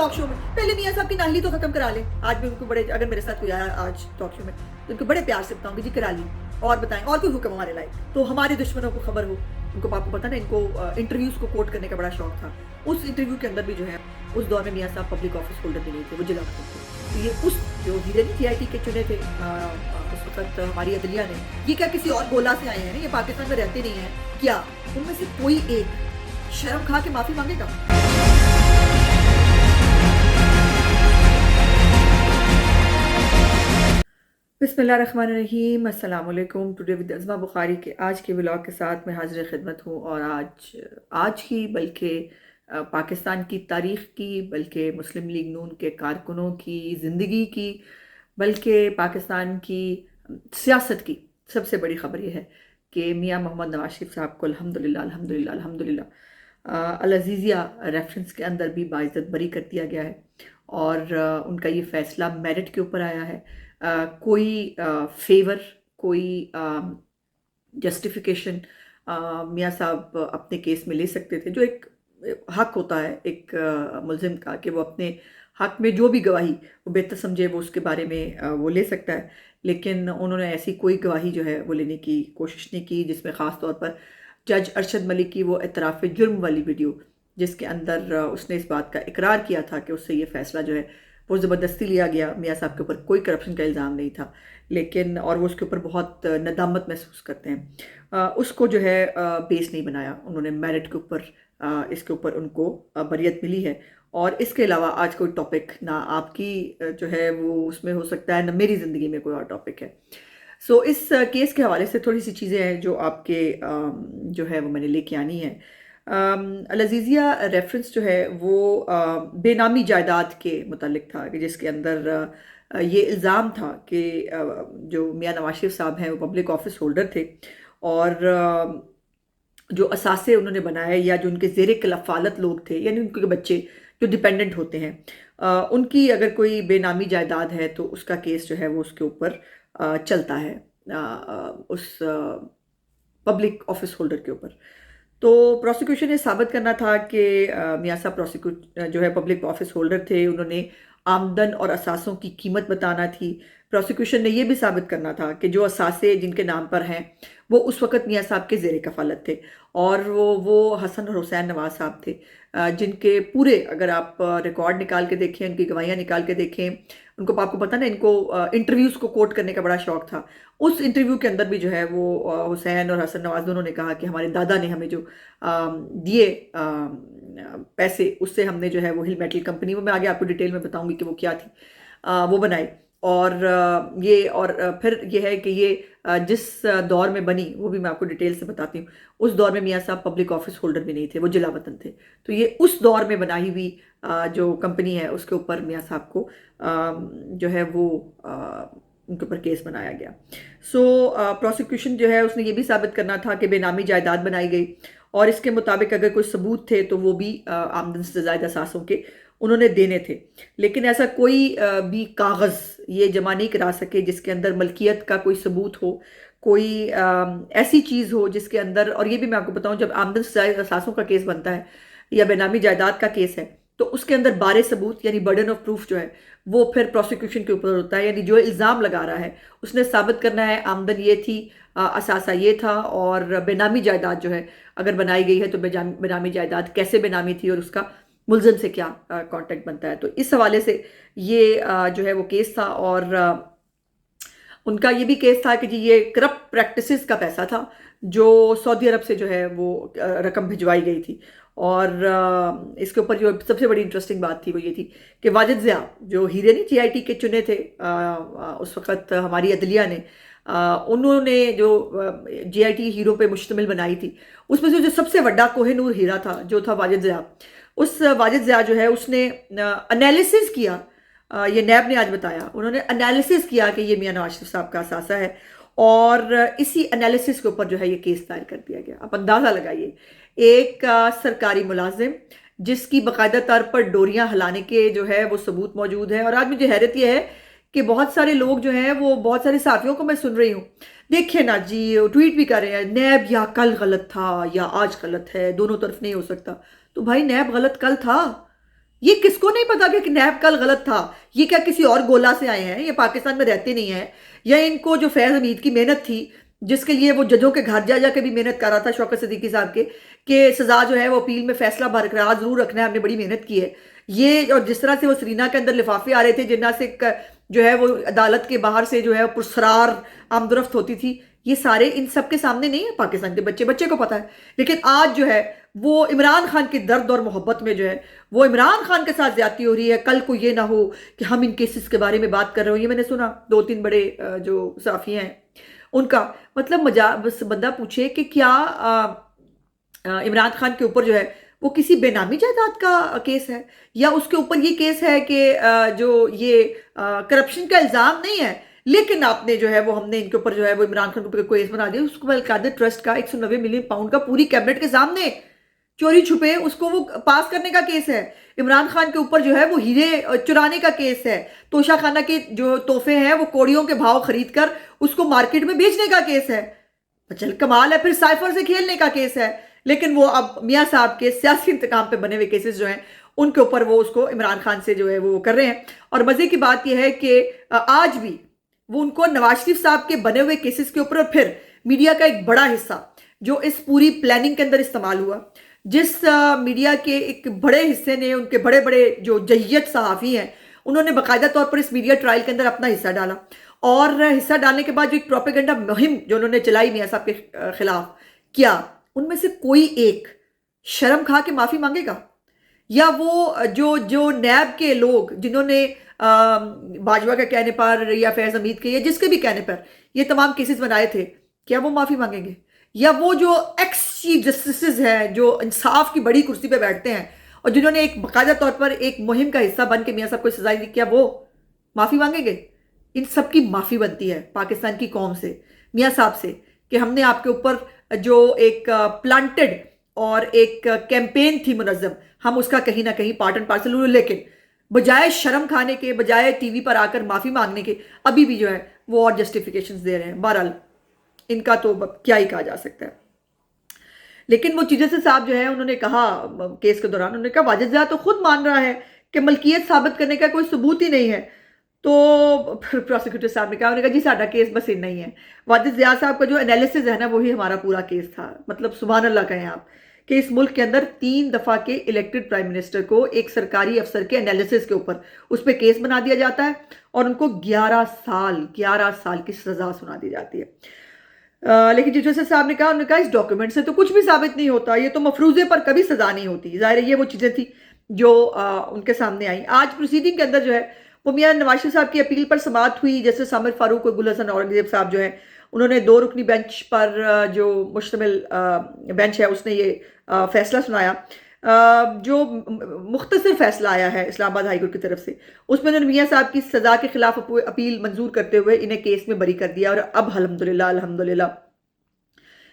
Talk show میں پہلے میاں صاحب کی ناہلی تو ختم کرا لیں. آج بھی ان کو بڑے, اگر میرے ساتھ کوئی آیا آج ٹاک شو میں تو ان کو بڑے پیار سے بتاؤں گی جی کرا لی, اور بتائیں اور کوئی حکم ہمارے لائق تو ہمارے دشمنوں کو خبر ہو. ان کو آپ کو پتا نا, ان کو انٹرویوز کو کوٹ کرنے کا بڑا شوق تھا. اس انٹرویو کے اندر بھی جو ہے اس دور میں میاں صاحب پبلک آفس ہولڈر بھی نہیں تھے, وہ جلا وطن تھے. تو یہ اس جو ہیرے نہیں ٹی آئی ٹی کے چنے تھے اس وقت ہماری عدلیہ نے, یہ کیا کسی اور گولا سے آئے ہیں, یہ پاکستان میں رہتے نہیں ہیں کیا, ان میں سے کوئی ایک شرم کھا کے معافی مانگے گا؟ بسم اللہ الرحمن الرحیم. السلام علیکم. ٹوڈے ود عظمہ بخاری کے آج کے ولاگ کے ساتھ میں حاضر خدمت ہوں, اور آج ہی بلکہ پاکستان کی تاریخ کی, بلکہ مسلم لیگ نون کے کارکنوں کی زندگی کی, بلکہ پاکستان کی سیاست کی سب سے بڑی خبر یہ ہے کہ میاں محمد نواز شریف صاحب کو الحمدللہ العزیزیہ ریفرنس کے اندر بھی باعزت بری کر دیا گیا ہے, اور ان کا یہ فیصلہ میرٹ کے اوپر آیا ہے. کوئی فیور, کوئی جسٹیفیکیشن میاں صاحب اپنے کیس میں لے سکتے تھے, جو ایک حق ہوتا ہے ایک ملزم کا کہ وہ اپنے حق میں جو بھی گواہی وہ بہتر سمجھے وہ اس کے بارے میں وہ لے سکتا ہے. لیکن انہوں نے ایسی کوئی گواہی جو ہے وہ لینے کی کوشش نہیں کی, جس میں خاص طور پر جج ارشد ملک کی وہ اعتراف جرم والی ویڈیو, جس کے اندر اس نے اس بات کا اقرار کیا تھا کہ اس سے یہ فیصلہ جو ہے وہ زبردستی لیا گیا. میاں صاحب کے اوپر کوئی کرپشن کا الزام نہیں تھا, لیکن اور وہ اس کے اوپر بہت ندامت محسوس کرتے ہیں. اس کو جو ہے بیس نہیں بنایا انہوں نے میرٹ کے اوپر, اس کے اوپر ان کو بریت ملی ہے. اور اس کے علاوہ آج کوئی ٹاپک نہ آپ کی جو ہے وہ اس میں ہو سکتا ہے, نہ میری زندگی میں کوئی اور ٹاپک ہے. سو اس کیس کے حوالے سے تھوڑی سی چیزیں ہیں جو آپ کے جو ہے وہ میں نے لے کے آنی ہے. العزیزیہ ریفرنس جو ہے وہ بے نامی جائیداد کے متعلق تھا, کہ جس کے اندر یہ الزام تھا کہ جو میاں نواز شریف صاحب ہیں وہ پبلک آفس ہولڈر تھے, اور جو اثاثے انہوں نے بنائے یا جو ان کے زیر کفالت لوگ تھے, یعنی ان کے بچے جو ڈیپینڈنٹ ہوتے ہیں, ان کی اگر کوئی بے نامی جائیداد ہے تو اس کا کیس جو ہے وہ اس کے اوپر چلتا ہے, اس پبلک آفس ہولڈر کے اوپر. تو پروسیکیوشن نے ثابت کرنا تھا کہ میاں صاحب جو ہے پبلک آفس ہولڈر تھے, انہوں نے آمدن اور اثاثوں کی قیمت بتانا تھی. پروسیکیوشن نے یہ بھی ثابت کرنا تھا کہ جو اثاثے جن کے نام پر ہیں وہ اس وقت میاں صاحب کے زیر کفالت تھے, اور وہ حسن اور حسین نواز صاحب تھے, جن کے پورے اگر آپ ریکارڈ نکال کے دیکھیں, ان کی گواہیاں نکال کے دیکھیں, ان کو آپ کو پتہ نا ان کو انٹرویوز کو کوٹ کرنے کا بڑا شوق تھا. اس انٹرویو کے اندر بھی جو ہے وہ حسین اور حسن نواز دونوں نے کہا کہ ہمارے دادا نے ہمیں جو دیے پیسے, اس سے ہم نے جو ہے وہ ہل میٹل کمپنی, وہ میں آگے آپ کو ڈیٹیل میں بتاؤں گی کہ وہ کیا تھی, وہ بنائی. اور یہ اور پھر یہ ہے کہ یہ جس دور میں بنی وہ بھی میں آپ کو ڈیٹیل سے بتاتی ہوں. اس دور میں میاں صاحب پبلک آفس ہولڈر بھی نہیں تھے, وہ جلا وطن تھے. تو یہ اس دور میں بنائی ہوئی جو کمپنی ہے اس کے اوپر میاں صاحب کو جو ہے وہ ان کے اوپر کیس بنایا گیا. سو پروسیکیوشن جو ہے اس نے یہ بھی ثابت کرنا تھا کہ بے نامی جائیداد بنائی گئی, اور اس کے مطابق اگر کوئی ثبوت تھے تو وہ بھی آمدن سے زائد اثاثوں کے انہوں نے دینے تھے. لیکن ایسا کوئی بھی کاغذ یہ جمع نہیں کرا سکے جس کے اندر ملکیت کا کوئی ثبوت ہو, کوئی ایسی چیز ہو جس کے اندر, اور یہ بھی میں آپ کو بتاؤں جب آمدن سے زائد اثاثوں کا کیس بنتا ہے یا بے نامی جائیداد کا کیس ہے تو اس کے اندر بارے ثبوت یعنی برڈن آف پروف جو ہے وہ پھر پروسیکیوشن کے اوپر ہوتا ہے. یعنی جو الزام لگا رہا ہے اس نے ثابت کرنا ہے آمدن یہ تھی, اثاثہ یہ تھا, اور بے نامی جائیداد جو ہے اگر بنائی گئی ہے تو بے نامی جائیداد کیسے بے نامی تھی اور اس کا ملزم سے کیا کانٹیکٹ بنتا ہے. تو اس حوالے سے یہ جو ہے وہ کیس تھا, اور ان کا یہ بھی کیس تھا کہ جی یہ کرپٹ پریکٹسز کا پیسہ تھا جو سعودی عرب سے جو ہے وہ رقم بھجوائی گئی تھی. اور اس کے اوپر جو سب سے بڑی انٹرسٹنگ بات تھی وہ یہ تھی کہ واجد ضیاء جو ہیرے نہیں ٹی آئی ٹی کے چنے تھے اس وقت ہماری عدلیہ نے, انہوں نے جو جی آئی ٹی ہیرو پہ مشتمل بنائی تھی, اس میں سے جو سب سے بڑا کوہ نور ہیرا تھا جو تھا واجد ضیاء, اس واجد ضیاء جو ہے اس نے انالیسز کیا, یہ نیب نے آج بتایا, انہوں نے انالیسز کیا کہ یہ میاں نواز شریف صاحب کا اثاثہ ہے, اور اسی انالیسز کے اوپر جو ہے یہ کیس دائر کر دیا گیا. آپ اندازہ لگائیے, ایک سرکاری ملازم جس کی باقاعدہ طور پر ڈوریاں ہلانے کے جو ہے وہ ثبوت موجود ہے. اور آج مجھے حیرت یہ ہے کہ بہت سارے لوگ جو ہیں وہ بہت سارے صحافیوں کو میں سن رہی ہوں, دیکھیں نا جی ٹویٹ بھی کر رہے ہیں نیب یا کل غلط تھا یا آج غلط ہے, دونوں طرف نہیں ہو سکتا. تو بھائی نیب غلط کل تھا, یہ کس کو نہیں پتا کہ نیب کل غلط تھا؟ یہ کیا کسی اور گولا سے آئے ہیں؟ یہ پاکستان میں رہتے نہیں ہیں؟ یا ان کو جو فیض حمید کی محنت تھی، جس کے لیے وہ ججوں کے گھر جا جا کے بھی محنت کر رہا تھا شوکت صدیقی صاحب کے، کہ سزا جو ہے وہ اپیل میں فیصلہ برقرار ضرور رکھنا ہے، ہم نے بڑی محنت کی ہے یہ، اور جس طرح سے وہ سرینا کے اندر لفافے آ رہے تھے جنہ سے جو ہے وہ عدالت کے باہر سے جو ہے پرسرار آمدرفت ہوتی تھی، یہ سارے ان سب کے سامنے نہیں ہے پاکستان کے بچے کو پتا ہے۔ لیکن آج جو ہے وہ عمران خان کے درد اور محبت میں جو ہے وہ عمران خان کے ساتھ زیادتی ہو رہی ہے، کل کو یہ نہ ہو کہ ہم ان کیسز کے بارے میں بات کر رہے ہوں۔ یہ میں نے سنا 2-3 بڑے جو صحافی ہیں ان کا مطلب بس بندہ پوچھے کہ کیا عمران خان کے اوپر جو ہے وہ کسی بے نامی جائیداد کا کیس ہے، یا اس کے اوپر یہ کیس ہے کہ جو یہ کرپشن کا الزام نہیں ہے، لیکن آپ نے جو ہے وہ ہم نے ان کے اوپر جو ہے وہ عمران خان کے اوپر کیس بنا دیا، اس کو القاعدہ ٹرسٹ کا 190 ملین پاؤنڈ کا پوری کیبنٹ کے سامنے چوری چھپے اس کو وہ پاس کرنے کا کیس ہے۔ عمران خان کے اوپر جو ہے وہ ہیرے چرانے کا کیس ہے، توشہ خانہ کے جو تحفے ہیں وہ کوڑیوں کے بھاؤ خرید کر اس کو مارکیٹ میں بیچنے کا کیس ہے۔ چل کمال ہے، پھر سائفر سے کھیلنے کا کیس ہے، لیکن وہ اب میاں صاحب کے سیاسی انتقام پہ بنے ہوئے کیسز جو ہیں ان کے اوپر وہ اس کو عمران خان سے جو ہے وہ کر رہے ہیں۔ اور مزے کی بات یہ ہے کہ آج بھی وہ ان کو نواز شریف صاحب کے بنے ہوئے کیسز کے اوپر، اور پھر میڈیا کا ایک بڑا حصہ جو اس پوری پلاننگ کے اندر استعمال ہوا، جس میڈیا کے ایک بڑے حصے نے، ان کے بڑے بڑے جو جہیت صحافی ہیں، انہوں نے باقاعدہ طور پر اس میڈیا ٹرائل کے اندر اپنا حصہ ڈالا، اور حصہ ڈالنے کے بعد جو ایک پروپیگنڈا مہم جو انہوں نے چلائی میاں صاحب کے خلاف کیا، ان میں سے کوئی ایک شرم کھا کے معافی مانگے گا؟ یا وہ جو نیب کے لوگ جنہوں نے باجوہ کے کہنے پر یا فیض حمید کے یا جس کے بھی کہنے پر یہ تمام کیسز بنائے تھے، کیا وہ معافی مانگیں گے؟ یا وہ جو ایکس چیف جسٹسز ہیں جو انصاف کی بڑی کرسی پہ بیٹھتے ہیں اور جنہوں نے ایک باقاعدہ طور پر ایک مہم کا حصہ بن کے میاں صاحب کو سزائیں دی، کیا وہ معافی مانگیں گے؟ ان سب کی معافی بنتی ہے پاکستان کی قوم سے، میاں صاحب سے، کہ ہم نے آپ کے اوپر جو ایک پلانٹڈ اور ایک کیمپین تھی منظم، ہم اس کا کہیں نہ کہیں پارٹ اینڈ پارسل ہوئے، لیکن بجائے شرم کھانے کے، بجائے ٹی وی پر آ کر معافی مانگنے کے، ابھی بھی جو ہے وہ اور جسٹیفیکیشنز دے رہے ہیں۔ بہرحال ان کا تو کیا ہی کہا جا سکتا ہے۔ لیکن وہ چیزیں صاحب جو ہے انہوں نے کہا کیس کے دوران، انہوں نے کہا واجد ضیاء تو خود مان رہا ہے کہ ملکیت ثابت کرنے کا کوئی ثبوت ہی نہیں ہے۔ تو پھر پروسیکیوٹر صاحب نے کہا، انہوں نے کہا جی ساڈا کیس بس اتنا ہی ہے۔ واجد ضیاء صاحب کا جو انالیسز ہے نا وہی ہمارا پورا کیس تھا۔ مطلب سبحان اللہ کہیں آپ کہ اس ملک کے اندر 3 دفعہ کے الیکٹڈ پرائم منسٹر کو ایک سرکاری افسر کے انالیسز کے اوپر اس پہ کیس بنا دیا جاتا ہے، اور ان کو 11 سال کی سزا سنا دی جاتی ہے۔ لیکن جی جوسف صاحب نے کہا، انہوں نے کہا اس ڈاکیومنٹ سے تو کچھ بھی ثابت نہیں ہوتا، یہ تو مفروضے پر کبھی سزا نہیں ہوتی۔ ظاہر ہے یہ وہ چیزیں تھیں جو ان کے سامنے آئیں۔ آج پروسیڈنگ کے اندر جو ہے وہ میاں نواز شریف صاحب کی اپیل پر سماعت ہوئی، جیسے سامر فاروق اور گل حسن اورنگزیب صاحب جو ہیں انہوں نے 2 رکنی بینچ پر جو مشتمل بینچ ہے اس نے یہ فیصلہ سنایا، جو مختصر فیصلہ آیا ہے اسلام آباد ہائی کورٹ کی طرف سے۔ اس میں انہوں نے میاں صاحب کی سزا کے خلاف اپیل منظور کرتے ہوئے انہیں کیس میں بری کر دیا، اور اب الحمدللہ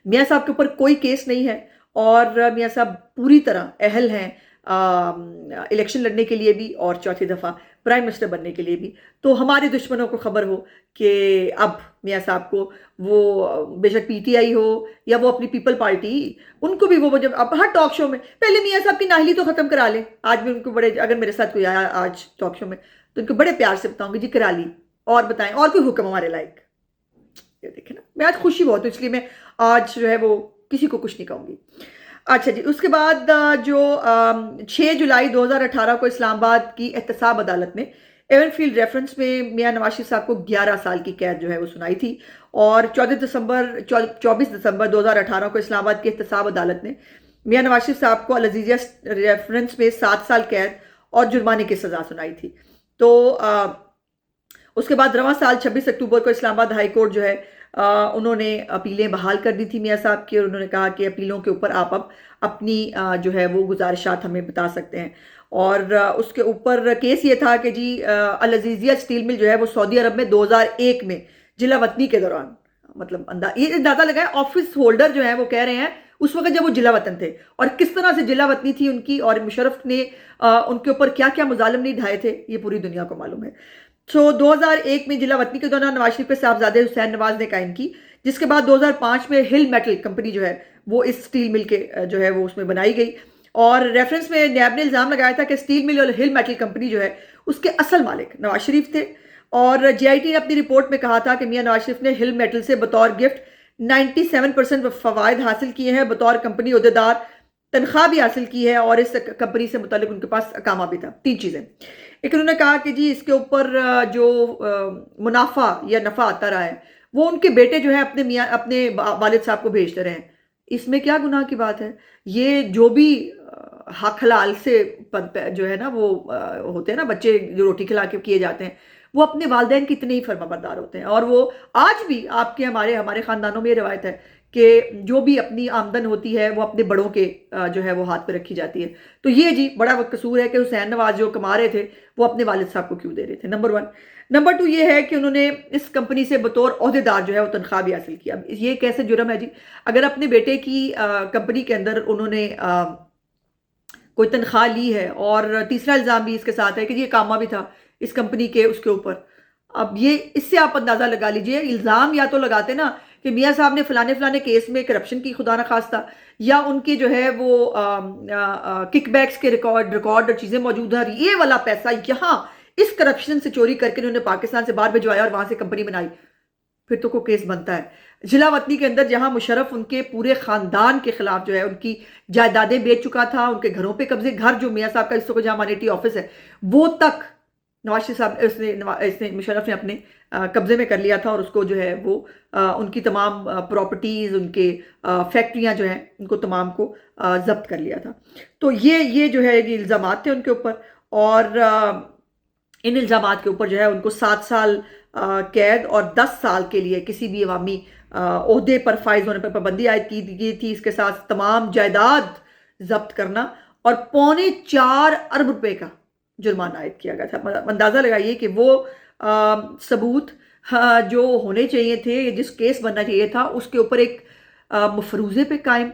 میاں صاحب کے اوپر کوئی کیس نہیں ہے، اور میاں صاحب پوری طرح اہل ہیں الیکشن لڑنے کے لیے بھی اور 4تھی دفعہ پرائم منسٹر بننے کے لیے بھی۔ تو ہمارے دشمنوں کو خبر ہو کہ اب میاں صاحب کو وہ بے شک پی ٹی آئی ہو یا وہ اپنی پیپل پارٹی، ان کو بھی وہ جب اب ہر ٹاک شو میں پہلے میاں صاحب کی نااہلی تو ختم کرا لیں۔ آج بھی ان کو بڑے، اگر میرے ساتھ کوئی آیا آج ٹاک شو میں تو ان کو بڑے پیار سے بتاؤں گی جی کرا لی، اور بتائیں اور کوئی حکم ہمارے لائق۔ یہ دیکھیں نا، میں آج خوشی بہت ہوں، اس لیے میں آج جو ہے وہ کسی کو کچھ نہیں کہوں گی۔ اچھا جی، اس کے بعد جو 6 جولائی 2018 کو اسلام آباد کی احتساب عدالت نے ایون فیلڈ ریفرنس میں میاں نواز شریف صاحب کو 11 سال کی قید جو ہے وہ سنائی تھی، اور 24 دسمبر 2018 کو اسلام آباد کی احتساب عدالت نے میاں نواز شریف صاحب کو العزیزیہ ریفرنس میں 7 سال قید اور جرمانے کی سزا سنائی تھی۔ تو اس کے بعد رواں سال 26 اکتوبر کو اسلام آباد ہائی کورٹ جو ہے انہوں نے اپیلیں بحال کر دی تھی میاں صاحب کی، اور انہوں نے کہا کہ اپیلوں کے اوپر آپ اب اپنی جو ہے وہ گزارشات ہمیں بتا سکتے ہیں۔ اور اس کے اوپر کیس یہ تھا کہ جی العزیزیہ اسٹیل مل جو ہے وہ سعودی عرب میں 2001 میں جلا وطنی کے دوران، مطلب یہ اندازہ لگا ہے آفس ہولڈر جو ہیں وہ کہہ رہے ہیں اس وقت جب وہ جلا وطن تھے، اور کس طرح سے جلا وطنی تھی ان کی، اور مشرف نے ان کے اوپر کیا کیا مظالم نہیں ڈھائے تھے، یہ پوری دنیا کو معلوم ہے۔ 2001 میں جلا وطنی کے دوران نواز شریف کے صاحبزادے حسین نواز نے قائم کی، جس کے بعد 2005 میں ہل میٹل کمپنی جو ہے وہ اس اسٹیل مل کے جو ہے وہ اس میں بنائی گئی، اور ریفرنس میں نیب نے الزام لگایا تھا کہ اسٹیل مل اور ہل میٹل کمپنی جو ہے اس کے اصل مالک نواز شریف تھے، اور جی آئی ٹی نے اپنی رپورٹ میں کہا تھا کہ میاں نواز شریف نے ہل میٹل سے بطور گفٹ 97% فوائد حاصل کیے ہیں، بطور کمپنی عہدیدار تنخواہ بھی حاصل کی ہے، اور اس کمپنی سے متعلق ان کے پاس اقامہ بھی تھا۔ 3 چیزیں۔ ایک انہوں نے کہا کہ جی اس کے اوپر جو منافع یا نفع آتا رہا ہے وہ ان کے بیٹے جو ہے اپنے والد صاحب کو بھیجتے رہے ہیں، اس میں کیا گناہ کی بات ہے؟ یہ جو بھی حق حلال سے جو ہے نا وہ ہوتے ہیں نا بچے جو روٹی کھلا کے کیے جاتے ہیں، وہ اپنے والدین کی اتنے ہی فرما بردار ہوتے ہیں، اور وہ آج بھی آپ کے ہمارے خاندانوں میں یہ روایت ہے کہ جو بھی اپنی آمدن ہوتی ہے وہ اپنے بڑوں کے جو ہے وہ ہاتھ پہ رکھی جاتی ہے۔ تو یہ جی بڑا قصور ہے کہ حسین نواز جو کما رہے تھے وہ اپنے والد صاحب کو کیوں دے رہے تھے، نمبر 1۔ نمبر 2 یہ ہے کہ انہوں نے اس کمپنی سے بطور عہدیدار جو ہے وہ تنخواہ بھی حاصل کیا۔ یہ کیسے جرم ہے جی؟ اگر اپنے بیٹے کی کمپنی کے اندر انہوں نے کوئی تنخواہ لی ہے، اور تیسرا الزام بھی اس کے ساتھ ہے کہ یہ اقامہ بھی تھا اس کمپنی کے اس کے اوپر، اب یہ اس سے آپ اندازہ لگا لیجئے، الزام یا تو لگاتے نا کہ میاں صاحب نے فلانے کیس میں کرپشن کی خدا نخواستہ، یا ان کے جو ہے وہ کک بیکس کے ریکارڈ اور چیزیں موجود ہیں، یہ والا پیسہ یہاں اس کرپشن سے چوری کر کے انہوں نے پاکستان سے باہر بھجوایا اور وہاں سے کمپنی بنائی، پھر تو کوئی کیس بنتا ہے۔ ضلع وطنی کے اندر جہاں مشرف ان کے پورے خاندان کے خلاف جو ہے ان کی جائیدادیں بیچ چکا تھا، ان کے گھروں پہ قبضے، گھر جو میاں صاحب کا اس کو جہاں مانیٹی آفس ہے وہ تک نواز شریف صاحب اس نے مشرف نے اپنے قبضے میں کر لیا تھا، اور اس کو جو ہے وہ ان کی تمام پراپرٹیز، ان کے فیکٹریاں جو ہیں ان کو تمام کو ضبط کر لیا تھا۔ تو یہ جو ہے یہ الزامات تھے ان کے اوپر، اور ان الزامات کے اوپر جو ہے ان کو 7 سال قید اور 10 سال کے لیے کسی بھی عوامی عہدے پر فائز ہونے پر پابندی عائد کی گئی تھی، اس کے ساتھ تمام جائیداد ضبط کرنا اور 4.25 ارب روپے کا جرمانہ عائد کیا گیا تھا۔ اندازہ لگائیے کہ وہ ثبوت جو ہونے چاہیے تھے، جس کیس بننا چاہیے تھا، اس کے اوپر ایک مفروضے پہ قائم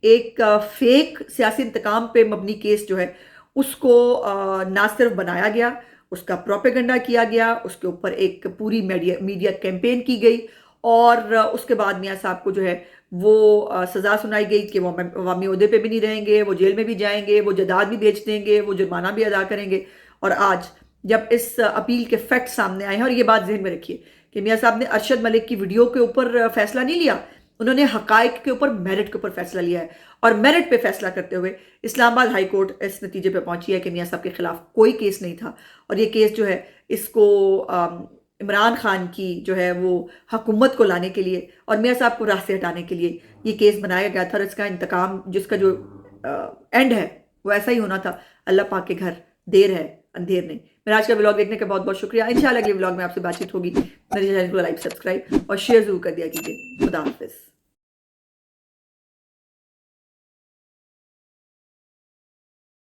ایک فیک سیاسی انتقام پہ مبنی کیس جو ہے اس کو نہ صرف بنایا گیا، اس کا پروپیگنڈا کیا گیا، اس کے اوپر ایک پوری میڈیا کیمپین کی گئی، اور اس کے بعد میاں صاحب کو جو ہے وہ سزا سنائی گئی کہ وہ عوامی عہدے پہ بھی نہیں رہیں گے، وہ جیل میں بھی جائیں گے، وہ جائیداد بھی بیچ دیں گے، وہ جرمانہ بھی ادا کریں گے۔ اور آج جب اس اپیل کے فیکٹ سامنے آئے ہیں، اور یہ بات ذہن میں رکھیے کہ میاں صاحب نے ارشد ملک کی ویڈیو کے اوپر فیصلہ نہیں لیا، انہوں نے حقائق کے اوپر، میرٹ کے اوپر فیصلہ لیا ہے، اور میرٹ پہ فیصلہ کرتے ہوئے اسلام آباد ہائی کورٹ اس نتیجے پہ پہنچی ہے کہ میاں صاحب کے خلاف کوئی کیس نہیں تھا، اور یہ کیس جو ہے اس کو عمران خان کی جو ہے وہ حکومت کو لانے کے لیے اور میاں صاحب کو راہ سے ہٹانے کے لیے یہ کیس بنایا گیا تھا، اور اس کا انتقام جس کا جو اینڈ ہے وہ ایسا ہی ہونا تھا۔ اللہ پاک کے گھر دیر ہے اندھیر نہیں۔ میرا آج کا ولاگ دیکھنے کا بہت بہت شکریہ۔ انشاءاللہ اگلے ولاگ میں آپ سے بات چیت ہوگی۔ میرے چینل کو لائک، سبسکرائب اور شیئر ضرور کر دیا کیجیے۔ خدا حافظ۔